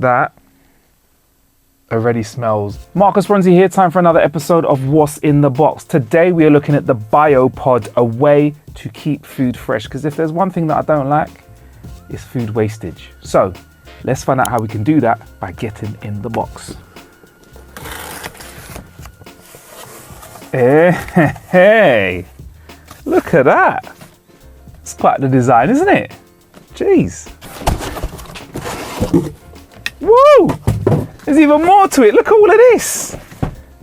That already smells. Marcus Bronzy here, time for another episode of What's in the Box. Today we are looking at the BiPod, a way to keep food fresh. Because if there's one thing that I don't like, it's food wastage. So let's find out how we can do that by getting in the box. Hey, look at that. It's quite the design, isn't it? Jeez. Woo! There's even more to it. Look at all of this.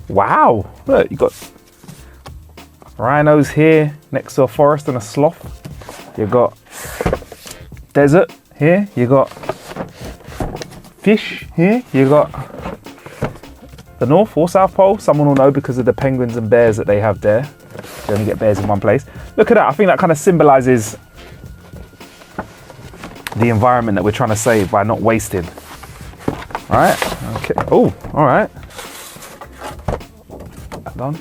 Wow. Look, you've got rhinos here next to a forest and a sloth. You've got desert here. You've got fish here. You've got the North or South Pole. Someone will know because of the penguins and bears that they have there. You only get bears in one place. Look at that. I think that kind of symbolizes the environment that we're trying to save by not wasting. Right? Okay. Oh, all right. That done.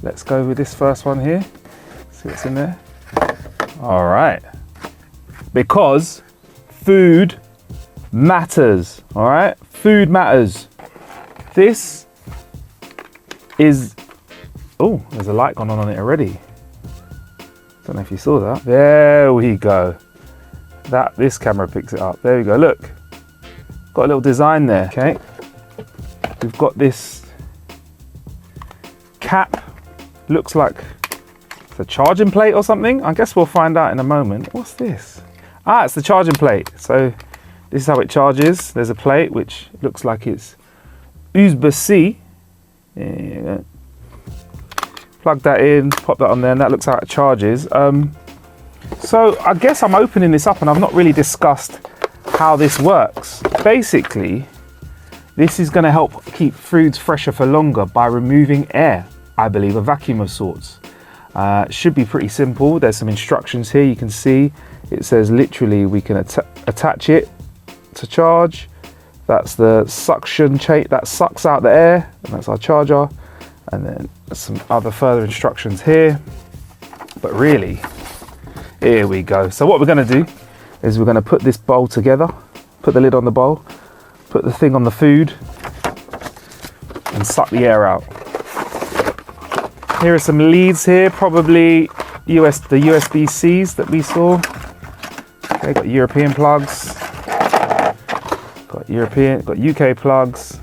Let's go with this first one here. See what's in there. All right. Because food matters. All right? Food matters. This is... Oh, there's a light gone on it already. Don't know if you saw that. There we go. This camera picks it up. There we go. Look, got a little design there. Okay, we've got this cap. Looks like it's a charging plate or something. I guess we'll find out in a moment. What's this? Ah, it's the charging plate. So this is how it charges. There's a plate which looks like it's USB-C. There you go. Plug that in, pop that on there, and that looks how it charges. So I guess I'm opening this up and I've not really discussed how this works. Basically, this is going to help keep foods fresher for longer by removing air, I believe, a vacuum of sorts. Should be pretty simple. There's some instructions here. You can see it says literally we can attach it to charge. That's the suction chain that sucks out the air, and that's our charger. And then some other further instructions here. But really, here we go. So what we're going to do is we're going to put this bowl together, put the lid on the bowl, put the thing on the food, and suck the air out. Here are some leads here, probably the USB-Cs that we saw. Okay, got European plugs, got UK plugs,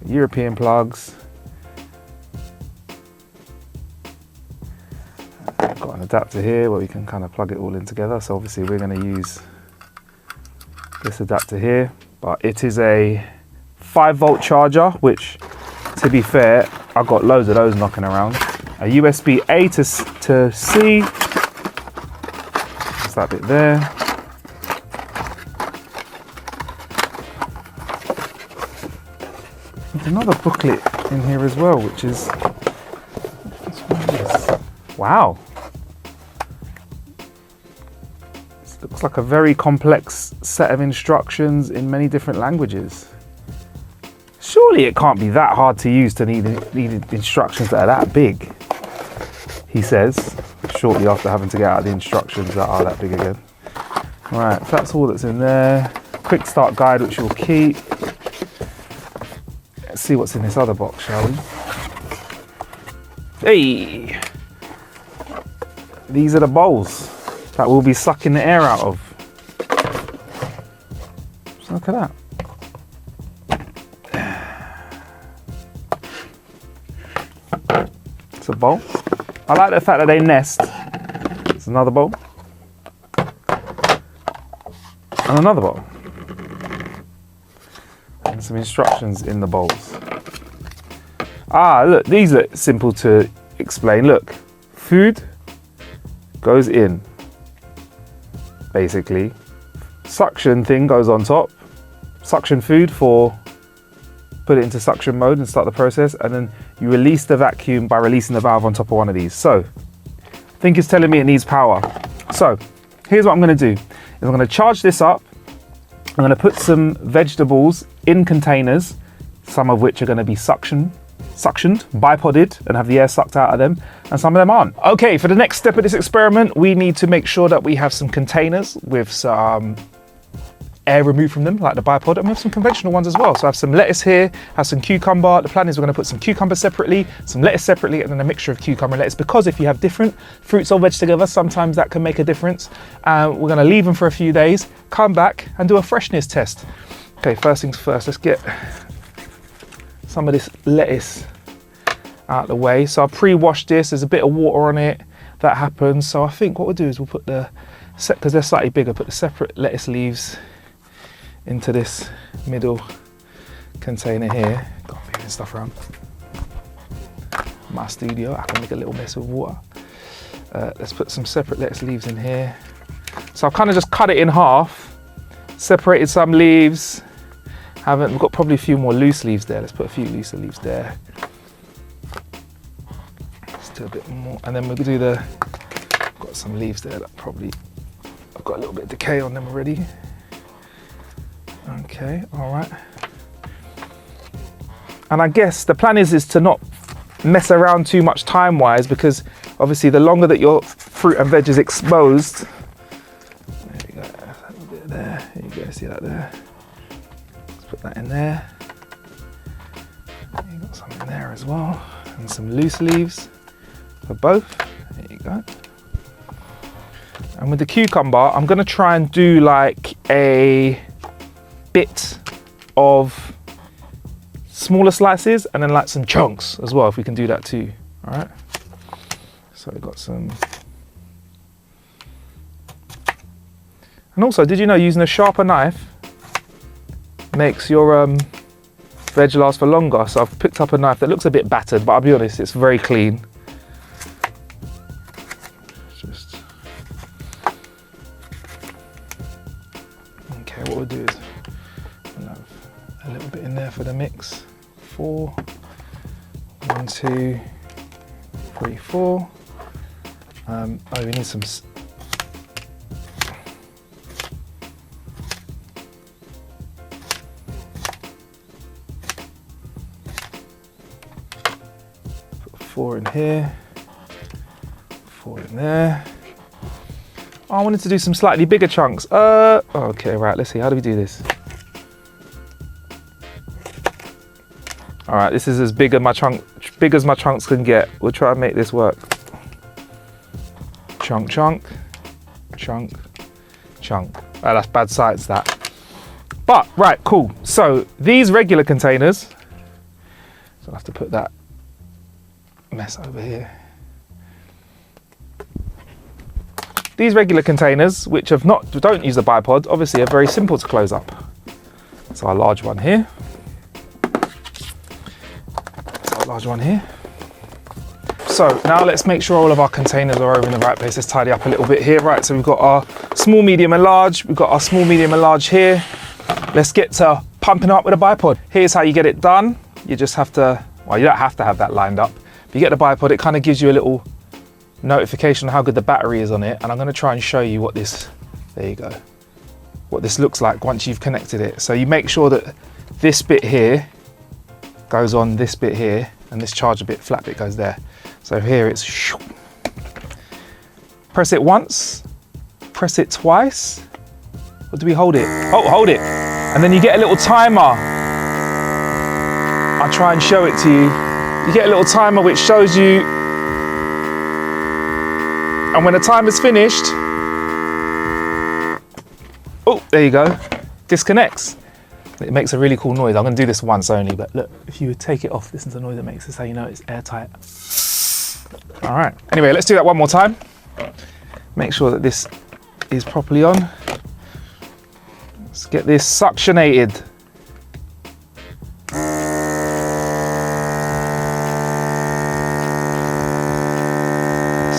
European plugs. Got an adapter here where we can kind of plug it all in together. So obviously we're going to use this adapter here, but it is a 5-volt charger, which, to be fair, I've got loads of those knocking around. A USB A to C. Just that bit there. There's another booklet in here as well, which is... Wow. Looks like a very complex set of instructions in many different languages. Surely it can't be that hard to use to need instructions that are that big, he says, shortly after having to get out the instructions that are that big again. Right, that's all that's in there. Quick start guide, which we'll keep. Let's see what's in this other box, shall we? Hey! These are the bowls that we'll be sucking the air out of. Just look at that. It's a bowl. I like the fact that they nest. It's another bowl. And another bowl. And some instructions in the bowls. Ah, look, these are simple to explain. Look, food goes in. Basically, suction thing goes on top, suction food for put it into suction mode and start the process, and then you release the vacuum by releasing the valve on top of one of these. So I think it's telling me it needs power. So here's what I'm going to do is I'm going to charge this up. I'm going to put some vegetables in containers, some of which are going to be suctioned, bipoded, and have the air sucked out of them, and some of them aren't. Okay, for the next step of this experiment, we need to make sure that we have some containers with some air removed from them, like the BiPod, and we have some conventional ones as well. So I have some lettuce here, have some cucumber. The plan is we're going to put some cucumber separately, some lettuce separately, and then a mixture of cucumber and lettuce, because if you have different fruits or veg together, sometimes that can make a difference. We're going to leave them for a few days, come back and do a freshness test. Okay, first things first, let's get some of this lettuce out of the way. So I pre-washed this, there's a bit of water on it, that happens. So I think what we'll do is we'll put because they're slightly bigger, put the separate lettuce leaves into this middle container here. Got moving stuff around. My studio, I can make a little mess with water. Let's put some separate lettuce leaves in here. So I've kind of just cut it in half, separated some we've got probably a few more loose leaves there. Let's put a few looser leaves there. Let's do a bit more, and then we'll do got some leaves there that probably, I've got a little bit of decay on them already. Okay, all right. And I guess the plan is to not mess around too much time-wise, because obviously the longer that your fruit and veg is exposed, there you go, a little bit there, there you go, see that there? Let's put that in there. You got some in there as well, and some loose leaves for both, there you go. And with the cucumber, I'm gonna try and do like a bit of smaller slices and then like some chunks as well, if we can do that too. All right, so we've got some. And also, did you know using a sharper knife makes your veg last for longer? So I've picked up a knife that looks a bit battered, but I'll be honest, it's very clean. Just okay, what we'll do is we'll have a little bit in there for the mix. 4, 1, 2, 3, 4. Oh, we need some. Put 4 in here, 4 in there. Oh, I wanted to do some slightly bigger chunks. Okay, right, let's see, how do we do this? All right, this is as big as my chunks can get. We'll try and make this work. Chunk, chunk, chunk, chunk. Oh, that's bad size, that. But, right, cool. So these regular containers, so I'll have to put that mess over here. These regular containers, which don't use a BiPod, obviously are very simple to close up. So our large one here. Large one here. So now let's make sure all of our containers are over in the right place. Let's tidy up a little bit here. Right, so we've got our small, medium and large. We've got our small, medium and large here. Let's get to pumping up with a BiPod. Here's how you get it done. You just have to, well, you don't have to have that lined up. If you get the BiPod, it kind of gives you a little notification of how good the battery is on it. And I'm going to try and show you what this, there you go, what this looks like once you've connected it. So you make sure that this bit here goes on this bit here, and this charger bit, flat bit, goes there. So here it's shoo. Press it once, press it twice. Or do we hold it? Oh, hold it. And then you get a little timer. I'll try and show it to you. You get a little timer which shows you, and when the timer's finished, oh, there you go, disconnects. It makes a really cool noise. I'm going to do this once only, but look, if you would take it off, listen to the noise it makes. That's how you know it's airtight. All right. Anyway, let's do that one more time. Make sure that this is properly on. Let's get this suctionated.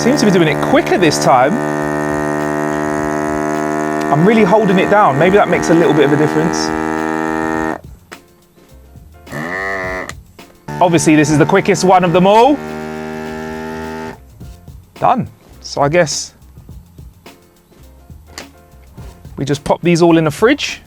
Seems to be doing it quicker this time. I'm really holding it down. Maybe that makes a little bit of a difference. Obviously, this is the quickest one of them all. Done. So I guess we just pop these all in the fridge,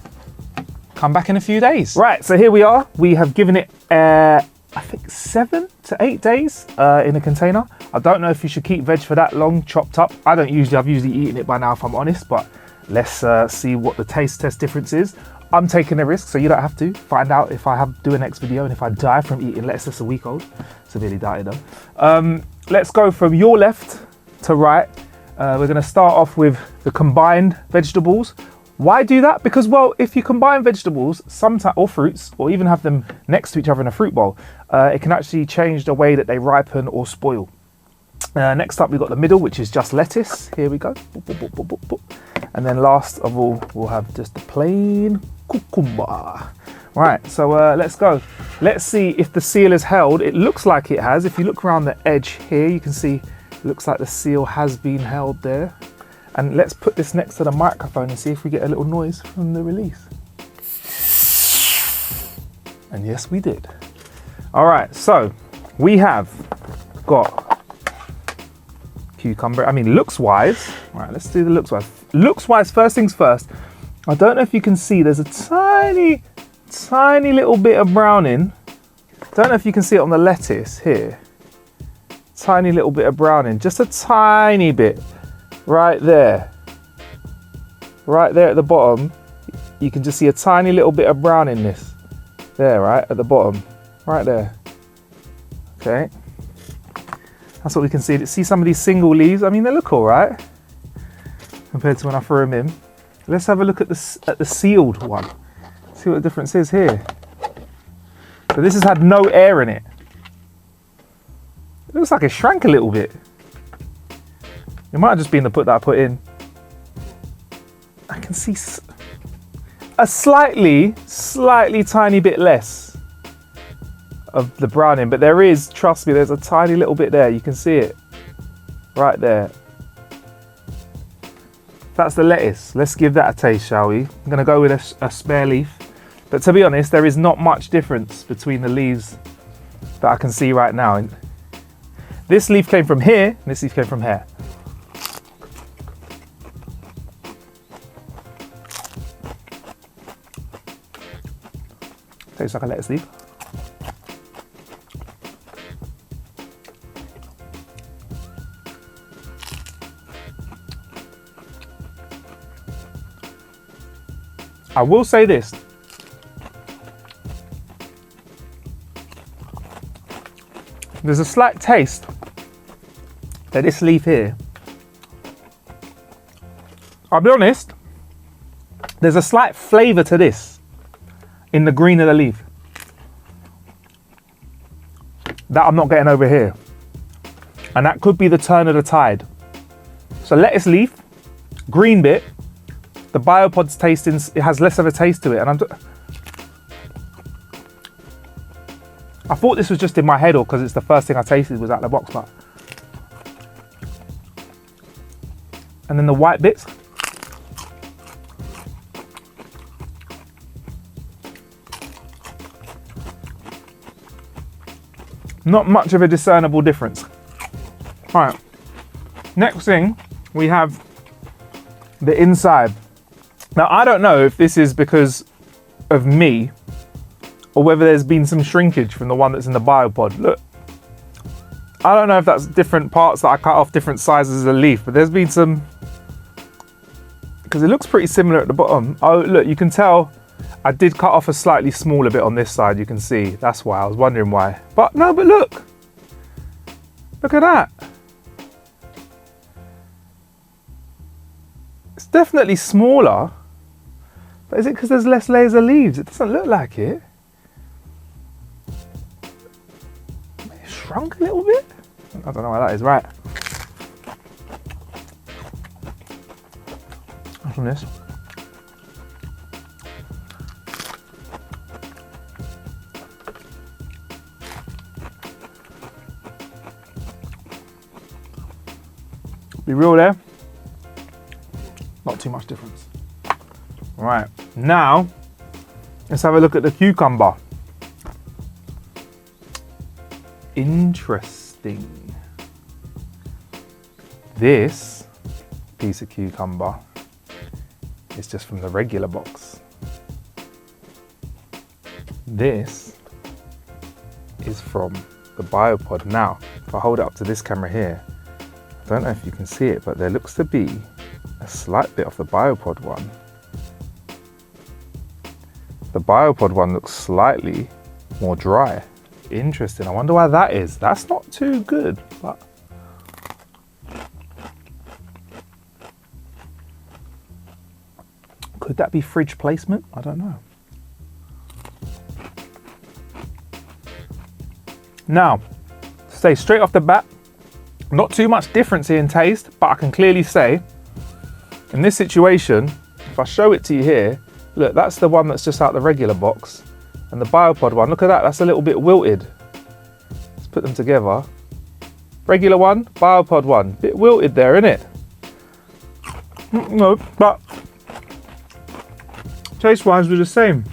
come back in a few days. Right, so here we are. We have given it, I think 7 to 8 days in a container. I don't know if you should keep veg for that long chopped up. I've usually eaten it by now, if I'm honest, but Let's see what the taste test difference is. I'm taking a risk, so you don't have to. Find out if I do a next video, and if I die from eating lettuce that's a week old. Severely dieted though. Let's go from your left to right. We're gonna start off with the combined vegetables. Why do that? Because, well, if you combine vegetables sometimes, or fruits, or even have them next to each other in a fruit bowl, it can actually change the way that they ripen or spoil. Next up, we've got the middle, which is just lettuce. Here we go. And then last of all, we'll have just the plain cucumber. Right, so let's go. Let's see if the seal is held. It looks like it has. If you look around the edge here, you can see it looks like the seal has been held there. And let's put this next to the microphone and see if we get a little noise from the release. And yes, we did. All right, so we have got cucumber. I mean, looks-wise. All right, let's do the looks-wise. Looks-wise, first things first. I don't know if you can see, there's a tiny little bit of browning. Don't know if you can see it on the lettuce here. Tiny little bit of browning, just a tiny bit. Right there at the bottom, you can just see a tiny little bit of brown in this. There, right at the bottom, right there. Okay, that's what we can see. See some of these single leaves. I mean, they look all right compared to when I threw them in. Let's have a look at the sealed one. See what the difference is here. So this has had no air in it. It looks like it shrank a little bit. It might have just been the put that I put in. I can see a slightly tiny bit less of the browning, but there is, trust me, there's a tiny little bit there. You can see it right there. That's the lettuce. Let's give that a taste, shall we? I'm gonna go with a spare leaf. But to be honest, there is not much difference between the leaves that I can see right now. This leaf came from here, and this leaf came from here. Tastes like a lettuce leaf. I will say this. There's a slight taste that this leaf here. I'll be honest, there's a slight flavour to this in the green of the leaf that I'm not getting over here. And that could be the turn of the tide. So lettuce leaf, green bit, the BiPod's tasting, it has less of a taste to it. And I thought this was just in my head, or because it's the first thing I tasted was out of the box, but. And then the white bits. Not much of a discernible difference. All right, next thing, we have the inside. Now, I don't know if this is because of me or whether there's been some shrinkage from the one that's in the BiPod. Look, I don't know if that's different parts that I cut off different sizes of the leaf, but there's been some, because it looks pretty similar at the bottom. Oh, look, you can tell I did cut off a slightly smaller bit on this side, you can see. That's why, I was wondering why. But no, but look. Look at that. It's definitely smaller. But is it because there's less layers of leaves? It doesn't look like it. It shrunk a little bit? I don't know why that is, right. From this. Be real there. Not too much difference. All right, now let's have a look at the cucumber. Interesting. This piece of cucumber is just from the regular box. This is from the BiPod. Now, if I hold it up to this camera here, I don't know if you can see it, but there looks to be a a slight bit off the BiPod one. The BiPod one looks slightly more dry. Interesting. I wonder why that is. That's not too good, but could that be fridge placement? I don't know. Now, to say straight off the bat, not too much difference here in taste, but I can clearly say, in this situation, if I show it to you here, look, that's the one that's just out the regular box. And the BiPod one, look at that, that's a little bit wilted. Let's put them together. Regular one, BiPod one, bit wilted there, isn't it? No, but taste-wise, we're the same.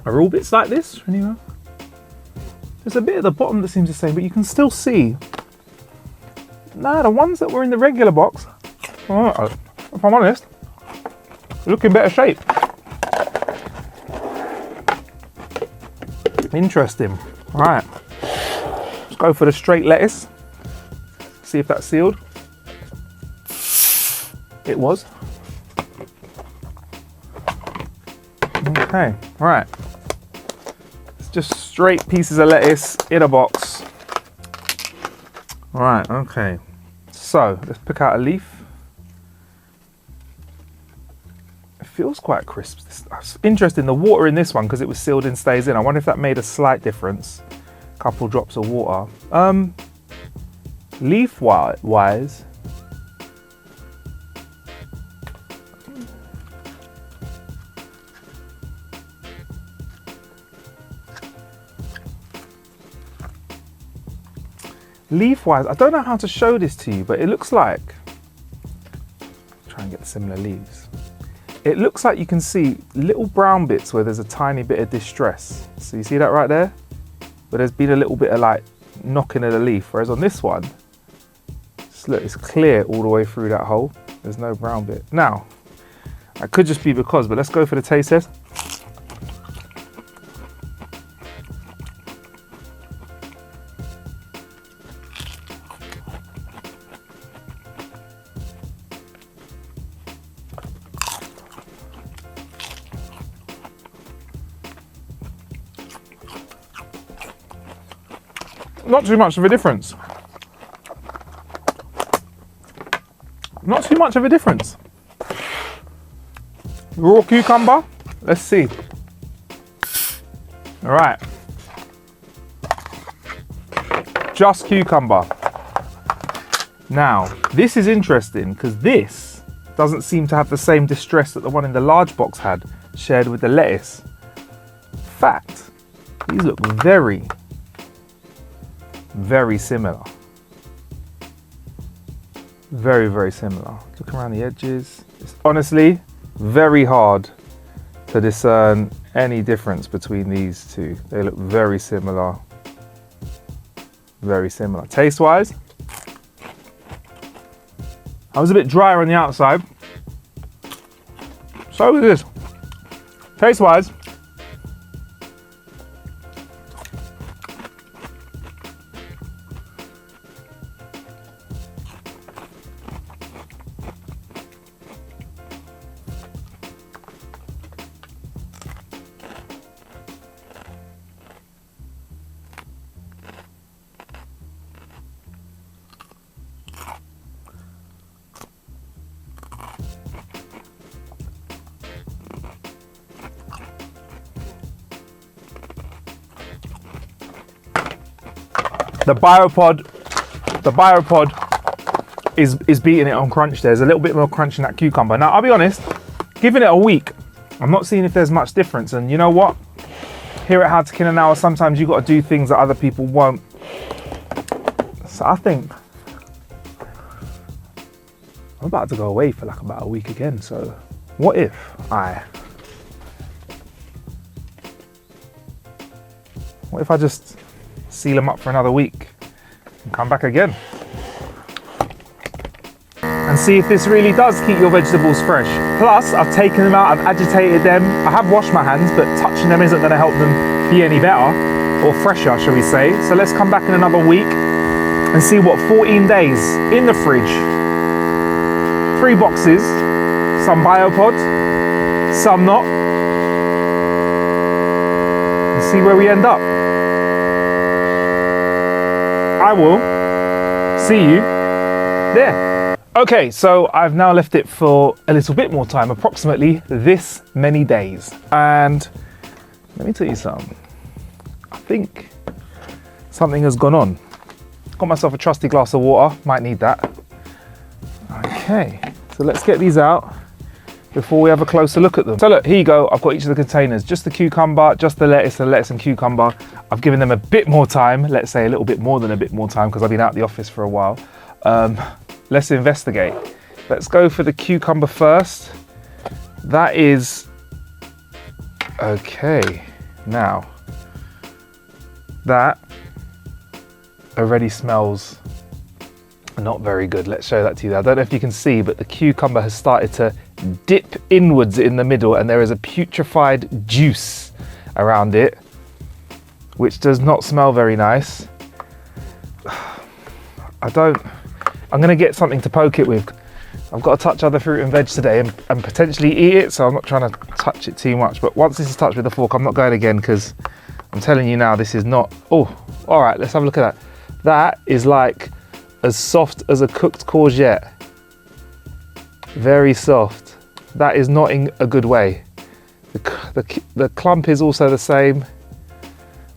Are all bits like this, anyway? There's a bit at the bottom that seems the same, but you can still see. Nah, the ones that were in the regular box, if I'm honest, look in better shape. Interesting. All right, let's go for the straight lettuce. See if that's sealed. It was. Okay, all right. It's just straight pieces of lettuce in a box. All right, okay. So let's pick out a leaf. It feels quite crisp. It's interesting, the water in this one, because it was sealed in, stays in. I wonder if that made a slight difference. A couple drops of water. Leaf wise, I don't know how to show this to you, but it looks like, try and get similar leaves. It looks like you can see little brown bits where there's a tiny bit of distress. So you see that right there? But there's been a little bit of like knocking of the leaf, whereas on this one, look, it's clear all the way through that hole. There's no brown bit. Now, that could just be because, but let's go for the taste test. Not too much of a difference. Not too much of a difference. Raw cucumber, let's see. All right. Just cucumber. Now, this is interesting because this doesn't seem to have the same distress that the one in the large box had, shared with the lettuce. In fact, these look very, very similar. Very, very similar. Look around the edges. It's honestly very hard to discern any difference between these two. They look very similar. Very similar. Taste-wise, I was a bit drier on the outside. So is this. Taste-wise, the BiPod is beating it on crunch. There's a little bit more crunch in that cucumber. Now, I'll be honest, giving it a week, I'm not seeing if there's much difference. And you know what? Here at How to Kill an Hour, sometimes you've got to do things that other people won't. So I think I'm about to go away for like about a week again. So what if I just seal them up for another week and come back again and see if this really does keep your vegetables fresh. Plus, I've taken them out, I've agitated them, I have washed my hands, but touching them isn't going to help them be any better or fresher, shall we say. So let's come back in another week and see what 14 days in the fridge, 3 boxes, some biopods, some not. Let's see where we end up. I will see you there. Okay, so I've now left it for a little bit more time, approximately this many days. And let me tell you something. I think something has gone on. Got myself a trusty glass of water, might need that. Okay, so let's get these out before we have a closer look at them. So look, here you go. I've got each of the containers, just the cucumber, just the lettuce and cucumber. I've given them a bit more time, let's say a little bit more than a bit more time because I've been out of the office for a while. Let's investigate. Let's go for the cucumber first. That is, okay, now, that already smells not very good. Let's show that to you there. I don't know if you can see, but the cucumber has started to dip inwards in the middle and there is a putrefied juice around it, which does not smell very nice. I'm gonna get something to poke it with. I've got to touch other fruit and veg today and potentially eat it, so I'm not trying to touch it too much. But once this is touched with a fork, I'm not going again because I'm telling you now, this is not, oh, all right, let's have a look at that. That is like as soft as a cooked courgette. Very soft. That is not in a good way. The clump is also the same.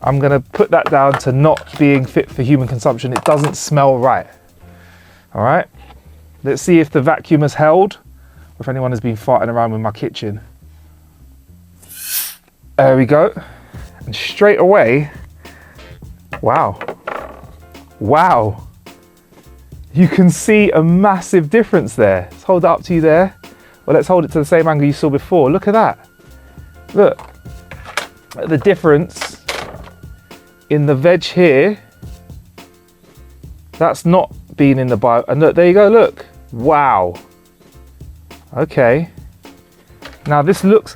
I'm gonna put that down to not being fit for human consumption. It doesn't smell right. All right, let's see if the vacuum has held or if anyone has been farting around with my kitchen. There we go. And straight away, wow. Wow. You can see a massive difference there. Let's hold it up to you there. Well, let's hold it to the same angle you saw before. Look at that. Look at the difference in the veg here. That's not been in the bio. And look, there you go, look. Wow. Okay. Now this looks,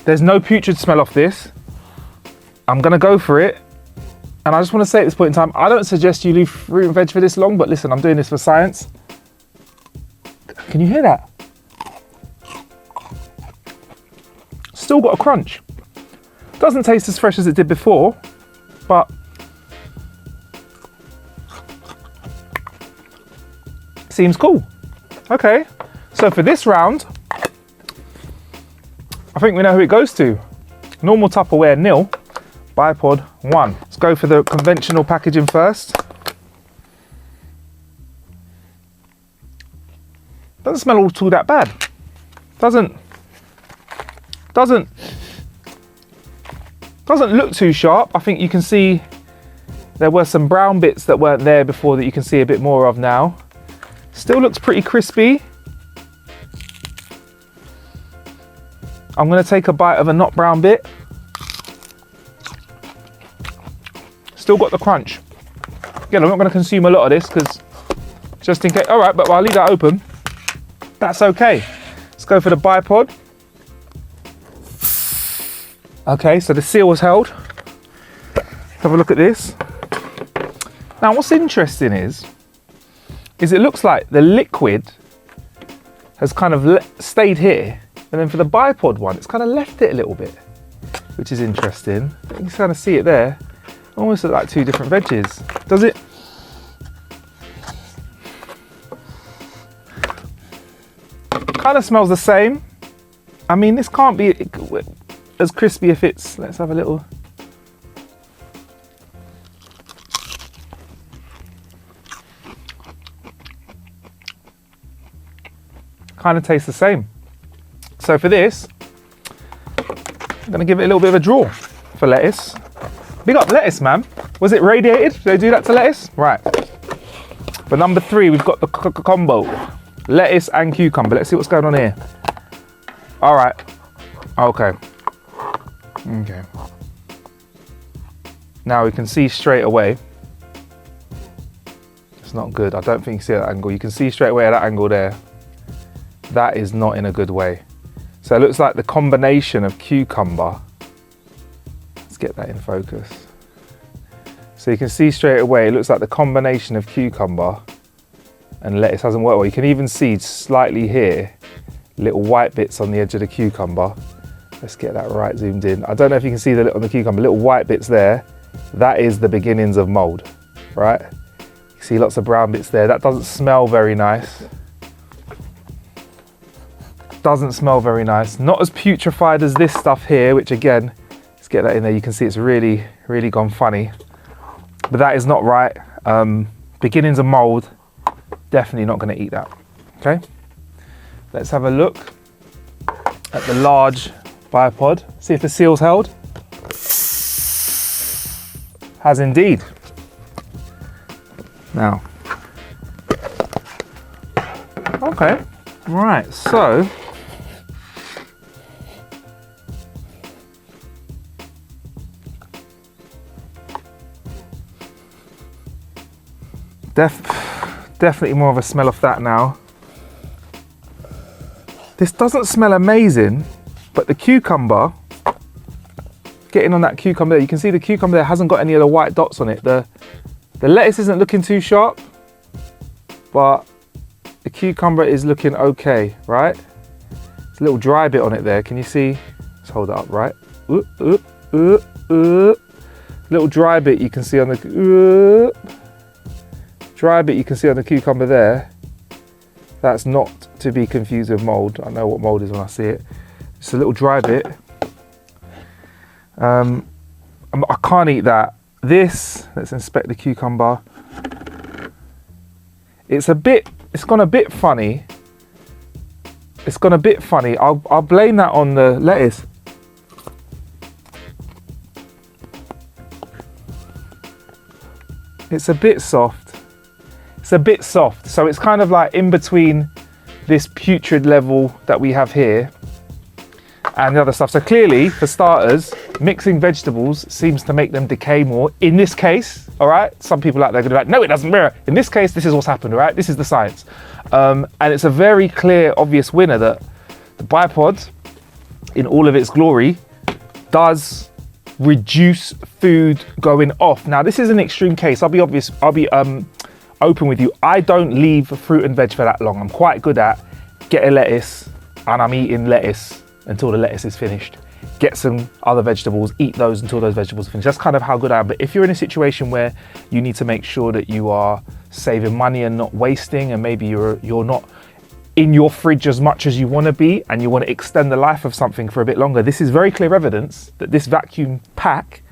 there's no putrid smell off this. I'm gonna go for it. And I just want to say at this point in time, I don't suggest you leave fruit and veg for this long, but listen, I'm doing this for science. Can you hear that? Still got a crunch. Doesn't taste as fresh as it did before, but seems cool. Okay, so for this round, I think we know who it goes to. Normal Tupperware 0, BiPod 1. Let's go for the conventional packaging first. Doesn't smell all too that bad. Doesn't look too sharp. I think you can see there were some brown bits that weren't there before that you can see a bit more of now. Still looks pretty crispy. I'm going to take a bite of a not brown bit. Still got the crunch. Again, I'm not going to consume a lot of this because just in case. All right, but I'll leave that open. That's okay. Let's go for the BiPod. Okay, so the seal was held. Have a look at this. Now, what's interesting is it looks like the liquid has kind of stayed here, and then for the BiPod one, it's kind of left it a little bit, which is interesting. You can kind of see it there. Almost look like two different veggies. Does it? Kind of smells the same. I mean, this can't be as crispy if it's, let's have a little. Kind of tastes the same. So for this, I'm gonna give it a little bit of a draw for lettuce. Big up lettuce, man. Was it radiated? Did they do that to lettuce? Right. For number 3, we've got the combo. Lettuce and cucumber. Let's see what's going on here. All right. Okay. Okay. Now we can see straight away. It's not good. I don't think you see that angle. You can see straight away at that angle there. That is not in a good way. So it looks like the combination of cucumber. Let's get that in focus. So you can see straight away, it looks like the combination of cucumber and lettuce hasn't worked well. You can even see slightly here, little white bits on the edge of the cucumber. Let's get that right zoomed in. I don't know if you can see on the cucumber, little white bits there. That is the beginnings of mold, right? You see lots of brown bits there. That doesn't smell very nice. Doesn't smell very nice. Not as putrefied as this stuff here, which again, let's get that in there. You can see it's really, really gone funny. But that is not right. Beginnings of mold, definitely not going to eat that. Okay, let's have a look at the large BiPod. See if the seal's held. Has indeed. Now, okay, right, so definitely more of a smell of that now. This doesn't smell amazing, but the cucumber, getting on that cucumber there, you can see the cucumber there hasn't got any of the white dots on it. The lettuce isn't looking too sharp, but the cucumber is looking okay, right? There's a little dry bit on it there, can you see? Let's hold it up, right? Little dry bit you can see on the, dry bit you can see on the cucumber there. That's not to be confused with mold. I know what mold is when I see it. It's a little dry bit. I can't eat that. This, let's inspect the cucumber. It's gone a bit funny. It's gone a bit funny. I'll blame that on the lettuce. It's a bit soft. It's a bit soft, so it's kind of like in between this putrid level that we have here and the other stuff. So clearly, for starters, mixing vegetables seems to make them decay more. In this case, all right, some people out there are gonna be like, no, it doesn't mirror. In this case, this is what's happened, all right? This is the science. And it's a very clear, obvious winner that the BiPod, in all of its glory, does reduce food going off. Now, this is an extreme case. I'll be open with you. I don't leave fruit and veg for that long. I'm quite good at getting lettuce and I'm eating lettuce until the lettuce is finished. Get some other vegetables, eat those until those vegetables are finished. That's kind of how good I am. But if you're in a situation where you need to make sure that you are saving money and not wasting, and maybe you're not in your fridge as much as you want to be and you want to extend the life of something for a bit longer, this is very clear evidence that this vacuum pack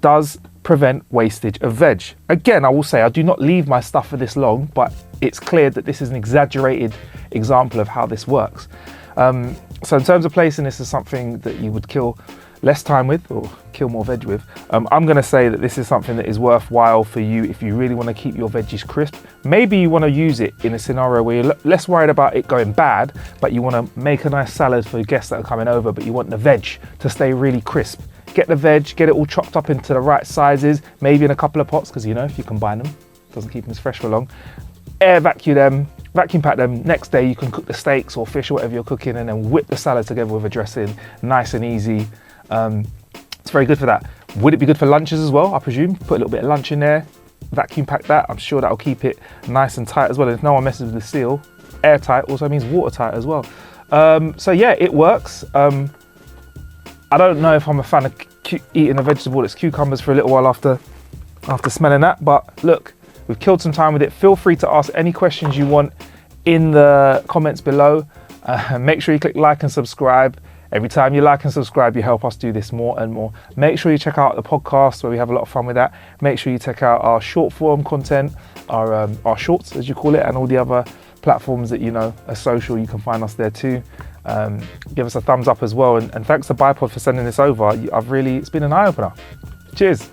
does prevent wastage of veg. Again, I will say I do not leave my stuff for this long, but it's clear that this is an exaggerated example of how this works. So in terms of placing this as something that you would kill less time with or kill more veg with, I'm going to say that this is something that is worthwhile for you if you really want to keep your veggies crisp. Maybe you want to use it in a scenario where you're less worried about it going bad, but you want to make a nice salad for guests that are coming over, but you want the veg to stay really crisp. Get the veg, get it all chopped up into the right sizes, maybe in a couple of pots, because you know, if you combine them, it doesn't keep them as fresh for long. Air vacuum pack them. Next day you can cook the steaks or fish or whatever you're cooking and then whip the salad together with a dressing, nice and easy. It's very good for that. Would it be good for lunches as well, I presume? Put a little bit of lunch in there, vacuum pack that. I'm sure that'll keep it nice and tight as well. And if no one messes with the seal, airtight also means watertight as well. So yeah, it works. I don't know if I'm a fan of eating a vegetable that's cucumbers for a little while after smelling that, but look, we've killed some time with it. Feel free to ask any questions you want in the comments below. Make sure you click like and subscribe. Every time you like and subscribe, you help us do this more and more. Make sure you check out the podcast where we have a lot of fun with that. Make sure you check out our short form content, our shorts as you call it, and all the other platforms that you know are social. You can find us there too. Give us a thumbs up as well, and thanks to BiPod for sending this over. It's been an eye-opener. Cheers.